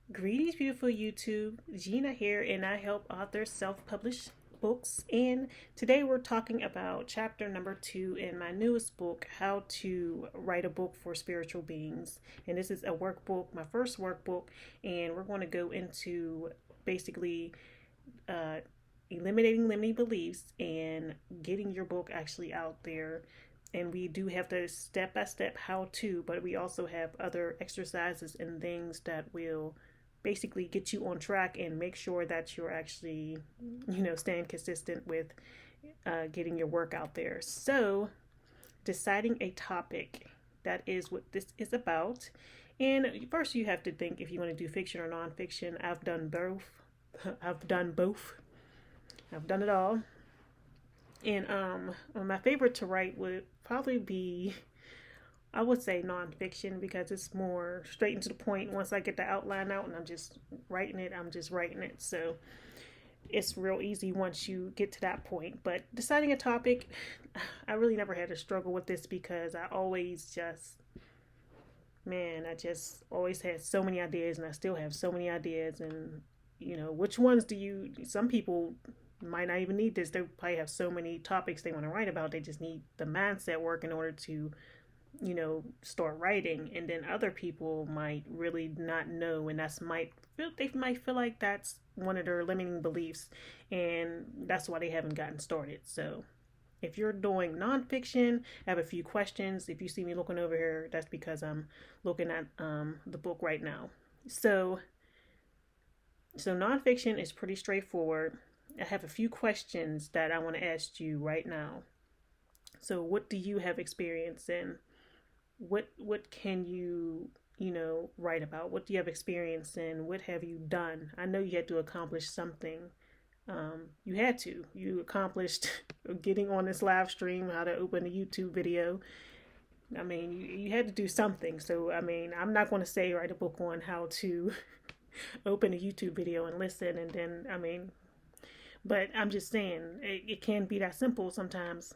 Greetings, beautiful YouTube. Gina here, and I help authors self publish books. And today we're talking about chapter number 2 in my newest book, How to Write a Book for Spiritual Beings. And this is a workbook, my first workbook, and we're going to go into basically uh, eliminating limiting beliefs and getting your book actually out there. And we do have the step by step how to, but we also have other exercises and things that will basically get you on track and make sure that you're actually, staying consistent with getting your work out there. So, deciding a topic, that is what this is about. And first, you have to think if you want to do fiction or nonfiction. I've done both. I've done both. I've done it all. And my favorite to write would probably be, I would say, nonfiction, because it's more straight and to the point. Once I get the outline out and I'm just writing it, I'm just writing it. So it's real easy once you get to that point. But deciding a topic, I really never had a struggle with this because I just always had so many ideas, and I still have so many ideas. And, which ones some people might not even need this. They probably have so many topics they want to write about. They just need the mindset work in order to start writing. And then other people might really not know, and they might feel like that's one of their limiting beliefs, and that's why they haven't gotten started. So if you're doing nonfiction, I have a few questions. If you see me looking over here, that's because I'm looking at the book right now. So nonfiction is pretty straightforward. I have a few questions that I want to ask you right now. So what do you have experience in? What can you write about? What do you have experience in? What have you done? I know you had to accomplish something. You accomplished getting on this live stream, how to open a YouTube video. I mean, you had to do something. So I mean, I'm not going to say write a book on how to open a YouTube video and listen, and then but I'm just saying it can be that simple sometimes.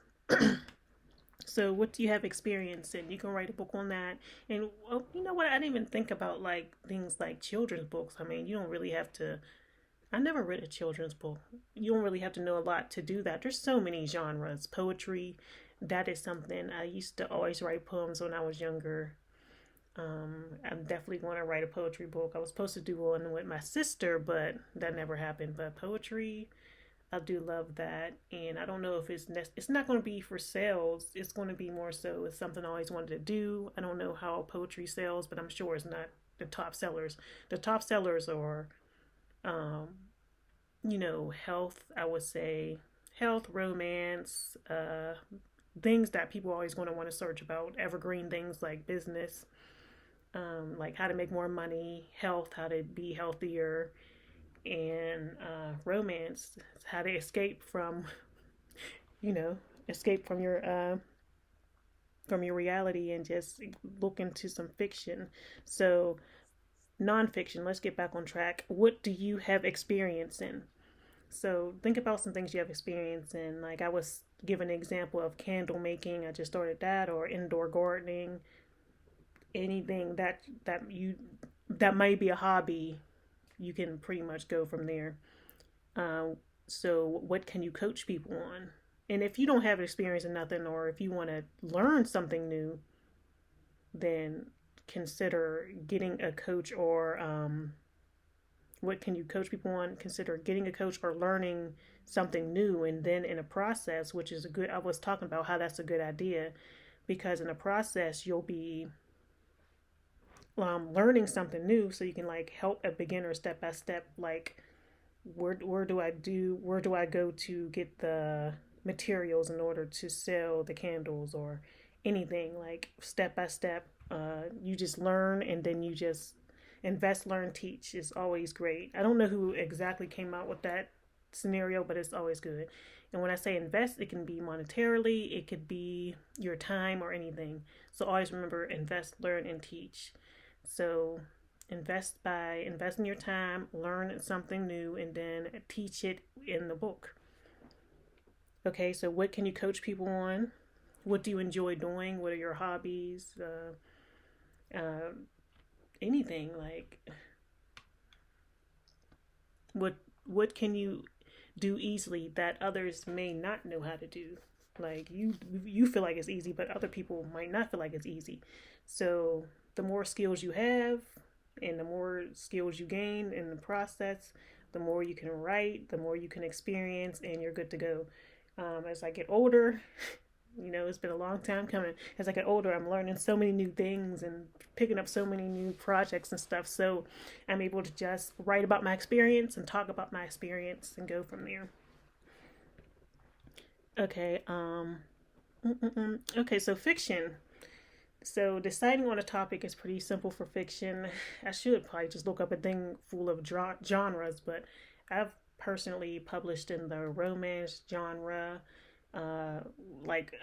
So what do you have experience in? You can write a book on that. And well, you know what? I didn't even think about like things like children's books. I mean, you don't really have to. I never read a children's book. You don't really have to know a lot to do that. There's so many genres. Poetry, that is something. I used to always write poems when I was younger. I'm definitely going to write a poetry book. I was supposed to do one with my sister, but that never happened. But poetry, I do love that. And I don't know if it's not going to be for sales. It's going to be more so it's something I always wanted to do. I don't know how poetry sells, but I'm sure it's not the top sellers. The top sellers are, um, health. I would say health, romance, things that people are always going to want to search about. Evergreen things like business, like how to make more money, health, how to be healthier, and romance, how to you know, escape from your reality and just look into some fiction. So nonfiction. Let's get back on track. What do you have experience in? So think about some things you have experience in. Like I was given an example of candle making. I just started that, or indoor gardening. Anything that might be a hobby, you can pretty much go from there. Uh, so what can you coach people on? And if you don't have experience in nothing, or if you want to learn something new, then consider getting a coach, or what can you coach people on? Consider getting a coach or learning something new. And then in a process, which is I was talking about how that's a good idea, because in a process, you'll be learning something new, so you can like help a beginner step by step, like where do I go to get the materials in order to sell the candles, or anything, like step by step. You just learn, and then you just invest, learn, teach is always great. I don't know who exactly came out with that scenario, but it's always good. And when I say invest, it can be monetarily, it could be your time, or anything. So always remember, invest, learn, and teach. So invest by investing your time, learn something new, and then teach it in the book. Okay, so what can you coach people on? What do you enjoy doing? What are your hobbies? Uh, anything like What what can you do easily that others may not know how to do? Like you feel like it's easy, but other people might not feel like it's easy. So the more skills you have and the more skills you gain in the process, the more you can write, the more you can experience, and you're good to go. As I get older, it's been a long time coming. As I get older, I'm learning so many new things and picking up so many new projects and stuff. So I'm able to just write about my experience and talk about my experience and go from there. Okay. Okay. So fiction. So deciding on a topic is pretty simple for fiction. I should probably just look up a thing full of genres, but I've personally published in the romance genre, uh, like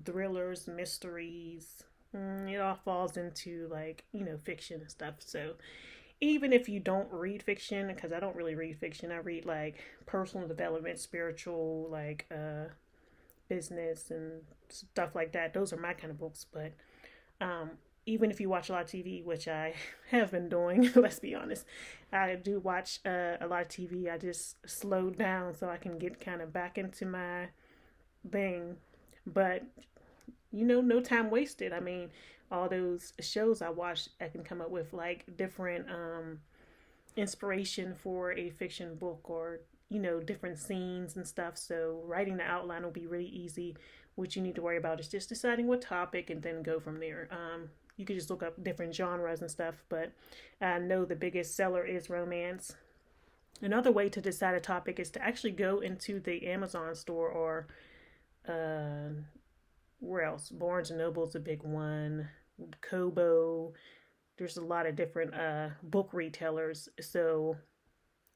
thrillers, mysteries. It all falls into like fiction and stuff. So even if you don't read fiction, because I don't really read fiction, I read like personal development, spiritual, like business and stuff like that. Those are my kind of books. But um, even if you watch a lot of TV, which I have been doing, let's be honest, I do watch a lot of TV. I just slowed down so I can get kind of back into my thing. But no time wasted. I mean, all those shows I watched, I can come up with like different inspiration for a fiction book or different scenes and stuff. So writing the outline will be really easy. What you need to worry about is just deciding what topic and then go from there. You could just look up different genres and stuff, but I know the biggest seller is romance. Another way to decide a topic is to actually go into the Amazon store or uh, where else? Barnes and Noble's a big one. Kobo. There's a lot of different book retailers. So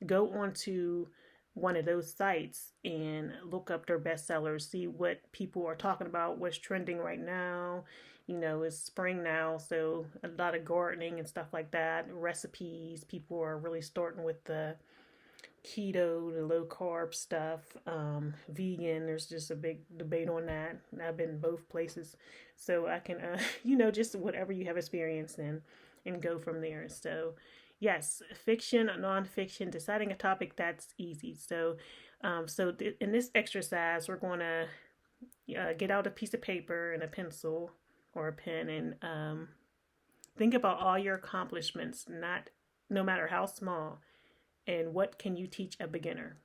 go onto one of those sites and look up their bestsellers, see what people are talking about, what's trending right now. It's spring now, so a lot of gardening and stuff like that, recipes. People are really starting with the keto, the low carb stuff, vegan. There's just a big debate on that. I've been both places, so I can, just whatever you have experience in, and go from there. So, yes, fiction, nonfiction, deciding a topic that's easy. So, in this exercise, we're going to get out a piece of paper and a pencil or a pen and think about all your accomplishments, not no matter how small, and what can you teach a beginner.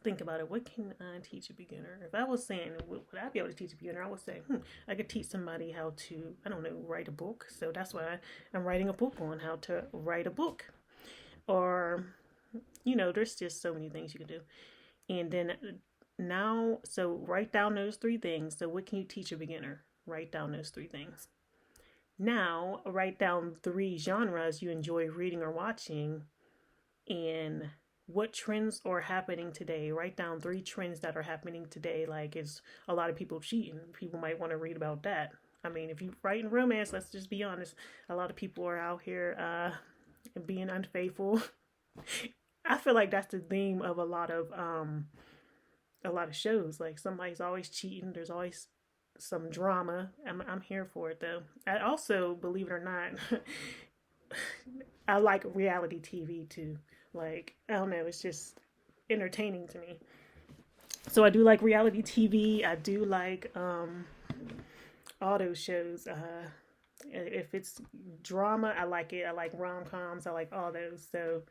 Think about it. What can I teach a beginner? If I was saying, would I be able to teach a beginner? I would say, I could teach somebody how to, I don't know, write a book. So that's why I'm writing a book on how to write a book. Or, there's just so many things you can do. And then now, so write down those three things. So what can you teach a beginner? Write down those three things. Now, write down three genres you enjoy reading or watching and what trends are happening today. Write down three trends that are happening today. Like, it's a lot of people cheating. People might want to read about that. I mean, if you write in romance, let's just be honest, a lot of people are out here being unfaithful. I feel like that's the theme of a lot of shows. Like, somebody's always cheating. There's always some drama. I'm here for it though. I also, believe it or not, I like reality TV too. Like, I don't know, it's just entertaining to me. So I do like reality TV. I do like all those shows. If it's drama, I like it. I like rom coms. I like all those. So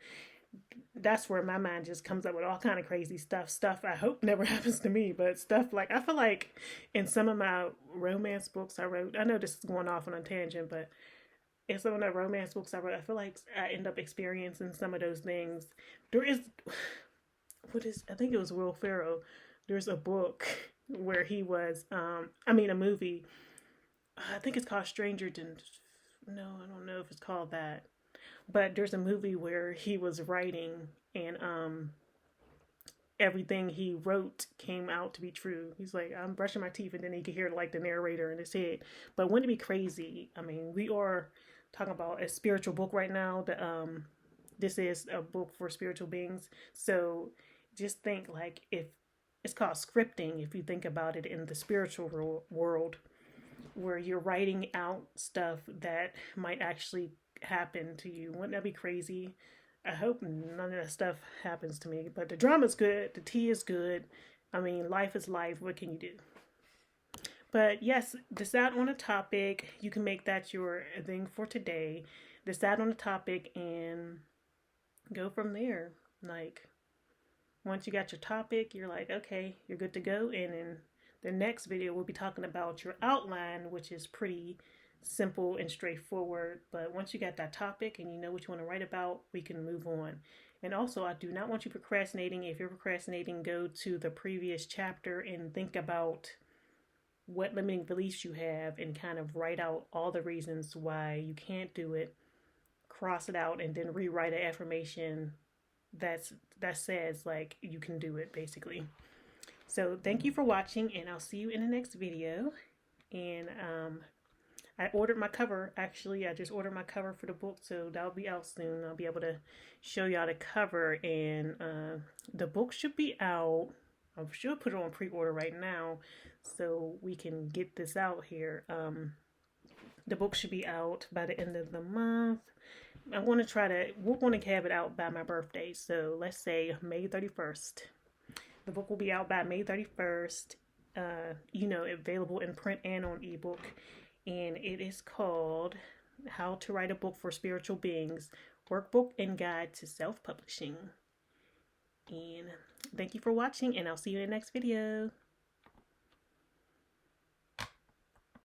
that's where my mind just comes up with all kind of crazy stuff I hope never happens to me, but stuff like, I feel like in some of my romance books I wrote, I know this is going off on a tangent, but in some of the romance books I wrote, I feel like I end up experiencing some of those things. There is, I think it was Will Ferrell. There's a book where he was, a movie. I think it's called Stranger Than. No, I don't know if it's called that. But there's a movie where he was writing and everything he wrote came out to be true. He's like, I'm brushing my teeth, and then he could hear like the narrator in his head. But wouldn't it be crazy? I mean, we are talking about a spiritual book right now. This is a book for spiritual beings. So just think like, if it's called scripting, if you think about it in the spiritual world, where you're writing out stuff that might actually happen to you. Wouldn't that be crazy? I hope none of that stuff happens to me. But the drama's good. The tea is good. I mean, life is life. What can you do? But yes, decide on a topic. You can make that your thing for today. Decide on a topic and go from there. Like, once you got your topic, you're like, okay, you're good to go. And in the next video, we'll be talking about your outline, which is pretty simple and straightforward. But once you got that topic and you know what you want to write about, we can move on. And also, I do not want you procrastinating. If you're procrastinating, go to the previous chapter and think about what limiting beliefs you have and kind of write out all the reasons why you can't do it, cross it out, and then rewrite an affirmation that says like you can do it, basically. So thank you for watching, and I'll see you in the next video. And I ordered my cover. Actually, I just ordered my cover for the book, so that'll be out soon. I'll be able to show y'all the cover, and the book should be out. I should put it on pre-order right now so we can get this out here. The book should be out by the end of the month. I want to try to, we're going to have it out by my birthday. So let's say May 31st. The book will be out by May 31st. Available in print and on ebook. And it is called How to Write a Book for Spiritual Beings, Workbook and Guide to Self-Publishing. And thank you for watching, and I'll see you in the next video.